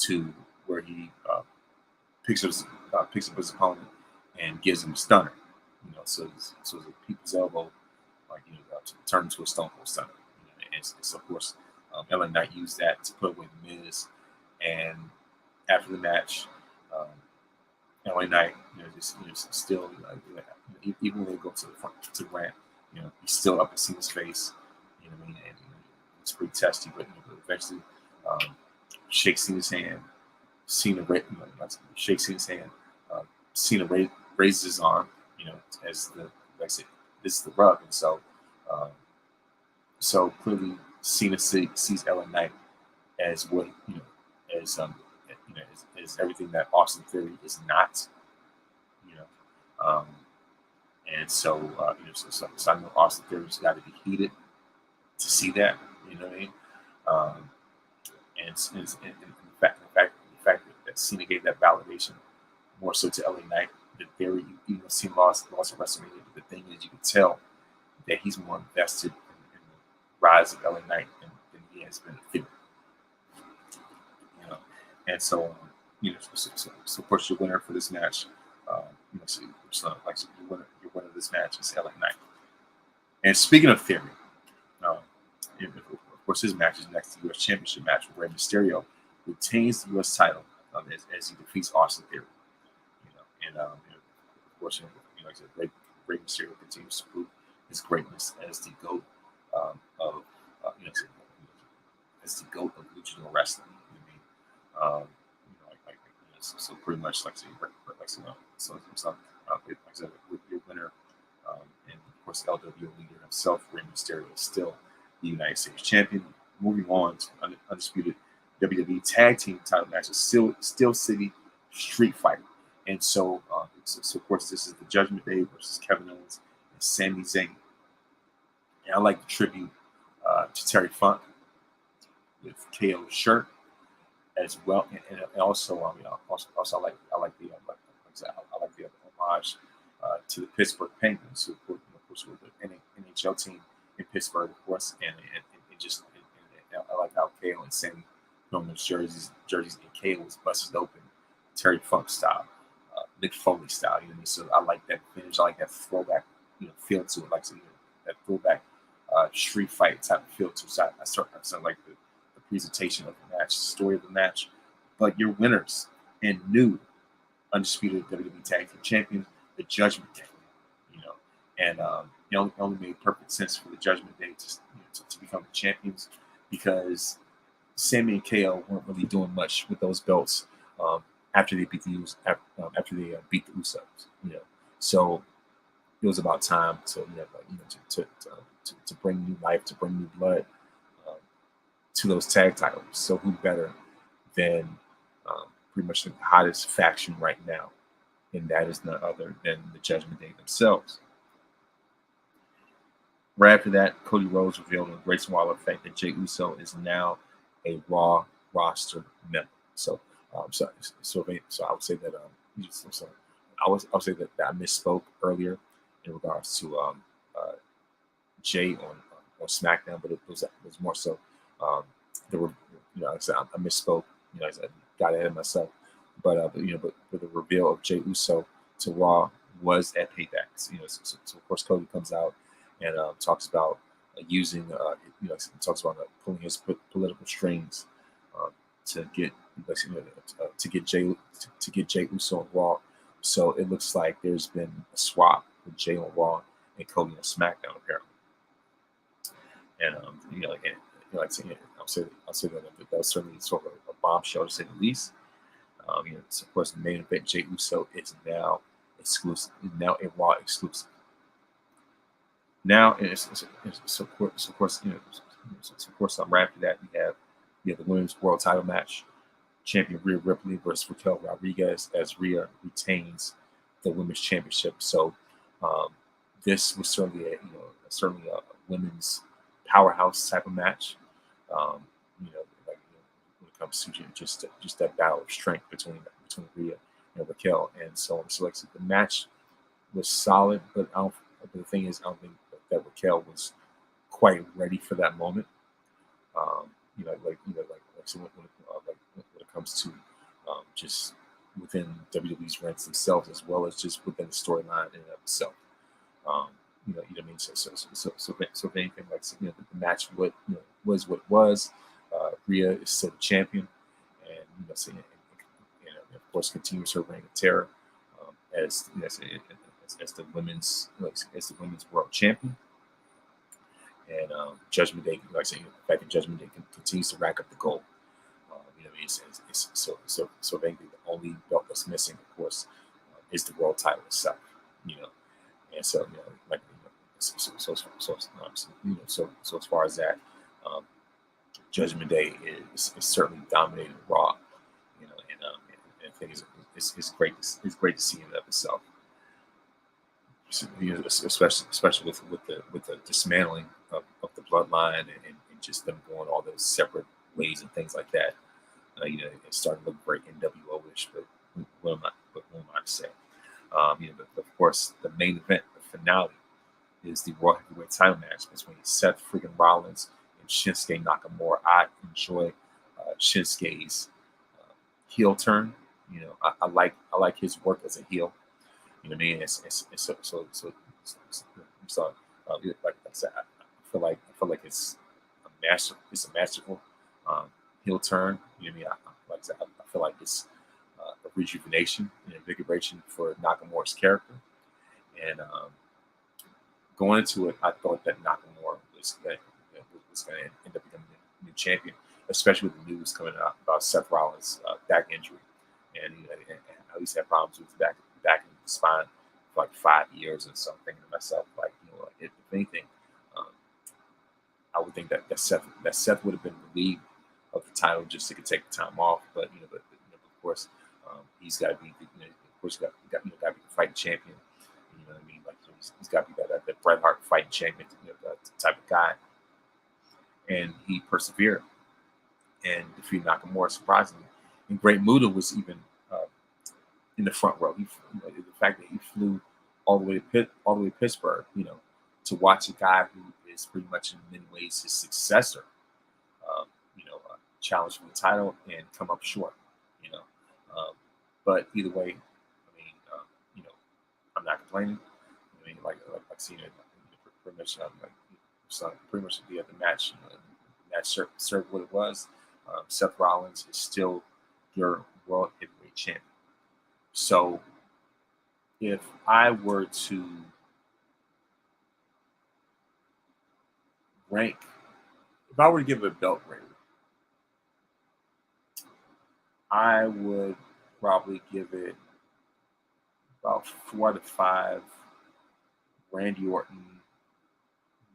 to where he picks up his opponent and gives him a stunner. So it's a people's elbow, to turn into a Stone Cold stunner. And so of course, LA Knight used that to put away the Miz. And after the match, LA Knight, still, even when they go to the front to the ramp, he's still up and see his face. And it's pretty testy, but eventually shakes Cena's hand. Cena shakes Cena's hand. Cena raises his arm, as like I said, this is the rub, and so clearly Cena sees LA Knight as what as is everything that Austin Theory is not. You know, and so so I know Austin Theory's got to be heated to see that. You know what I mean? Um, and the fact that Cena gave that validation more so to LA Knight. The Theory, Cena lost at WrestleMania, but the thing is, you can tell that he's more invested in the rise of LA Knight than he has been in Theory. And so, so of course, your winner for this match, your winner of this match is LA Knight. And speaking of Theory, of course, his match is next to the U.S. Championship match where Rey Mysterio retains the U.S. title as he defeats Austin Theory. Of course, like I said, Rey Mysterio continues to prove his greatness as the GOAT of as the GOAT of luchador wrestling. So pretty much like I said, with your winner, and of course LWO leader himself, Rey Mysterio, is still the United States champion. Moving on to undisputed WWE tag team title matches, Steel City Street Fight, and so of course this is the Judgment Day versus Kevin Owens and Sami Zayn. And I like the tribute to Terry Funk with KO's shirt as well, and also I like the homage to the Pittsburgh Penguins, who of course were the NHL team in Pittsburgh, of course, and I like how KO and Sammy on those jerseys, and KO was busted open, Terry Funk style, Mick Foley style. You know what I mean? So I like that finish. I like that throwback, feel to it, like that throwback street fight type of feel to it. So I certainly like the presentation of the match, story of the match. But your winners and new undisputed WWE Tag Team Champions, the Judgment Day. And it only made perfect sense for the Judgment Day to become the champions, because Sammy and KO weren't really doing much with those belts after they beat the Usos. So it was about time to bring new life, to bring new blood to those tag titles. So who better than pretty much the hottest faction right now, and that is none other than the Judgment Day themselves. Right after that, Cody Rhodes revealed on Grayson Waller effect that Jey Uso is now a Raw roster member. So I would say that I would say that I misspoke earlier in regards to Jey on SmackDown, but it was more so there were like I said, I misspoke. I got ahead of myself, but the reveal of Jey Uso to Raw was at Payback. So of course Cody comes out and talks about using, talks about pulling his political strings to get Jey Uso on Raw. So it looks like there's been a swap with Jey on Raw and Cody on SmackDown apparently. And I'll say that was certainly sort of a bombshell to say the least. So of course the main event, Jey Uso, is now exclusive, now a Raw exclusive. Now, of course, right after that, you have the women's world title match, champion Rhea Ripley versus Raquel Rodriguez, as Rhea retains the women's championship. So this was certainly a women's powerhouse type of match. When it comes to just that battle of strength between Rhea and Raquel, and so like the match was solid, but the thing is, I don't think that Raquel was quite ready for that moment. When it comes to just within WWE's ranks themselves, as well as just within the storyline in and of itself. You know what I mean? So if anything, the match was what it was. Rhea is still the champion, and of course continues her reign of terror as the women's world champion. And Judgment Day, like I say, the fact that Judgment Day continues to rack up the gold. So basically the only belt that's missing, of course, is the world title itself. And so so as far as that, Judgment Day is certainly dominating Raw. And think it's great. It's great to see in and of itself. So, especially with the dismantling of the bloodline and just them going all those separate ways and things like that. It's starting to look very NWO-ish, but what am I to say? But of course, the main event, the finale, is the World Heavyweight title match between Seth freaking Rollins and Shinsuke Nakamura. I enjoy Shinsuke's heel turn. I like his work as a heel. You know what I mean? So like I said, I feel like it's a masterful heel turn. You know what I mean? Like I said, I feel like it's a rejuvenation and invigoration for Nakamura's character. And going into it, I thought that Nakamura was going to end up becoming the new champion, especially with the news coming out about Seth Rollins' back injury, and and how he's had problems with back in the spine for like 5 years. And so I'm thinking to myself, like, if anything, I would think that Seth would have been relieved of the title just so he could take the time off. But of course, he's got to be, of course, got to be the fighting champion. You know what I mean? Like he's got to be that Bret Hart fighting champion, the type of guy. And he persevered and defeated Nakamura surprisingly. And Great Muta was even in the front row. The fact that he flew all the way to Pittsburgh, to watch a guy who is pretty much in many ways his successor, challenge for the title and come up short. But either way, I mean, I'm not complaining. I mean, like seeing it, pretty much, pretty much the other match. Match served what it was. Seth Rollins is still your World Heavyweight Champion. So, if I were to give it a belt rating, I would probably give it about 4 out of 5 Randy Orton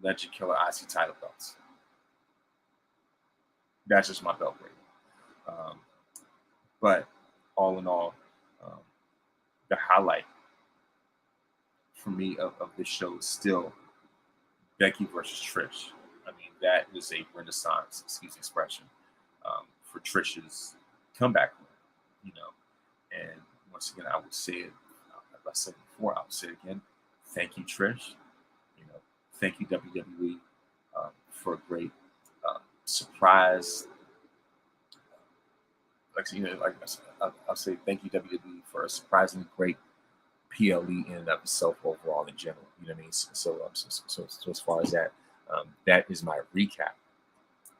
Legend Killer IC title belts. That's just my belt rating. But all in all, the highlight for me of this show is still Becky versus Trish. I mean, that was a renaissance, excuse the expression, for Trish's comeback. And once again, I would say it, as I said before, I would say it again. Thank you, Trish. Thank you, WWE, for a great surprise. I'll say thank you, WWE, for a surprisingly great PLE in and of itself overall in general. You know what I mean? So as far as that, that is my recap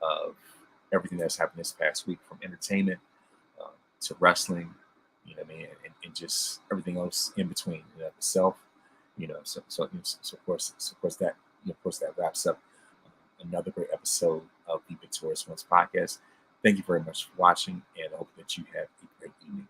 of everything that's happened this past week, from entertainment to wrestling. You know what I mean, and just everything else in between. Itself. So of course that wraps up another great episode of the Victorious Ones podcast. Thank you very much for watching, and I hope that you have a great evening.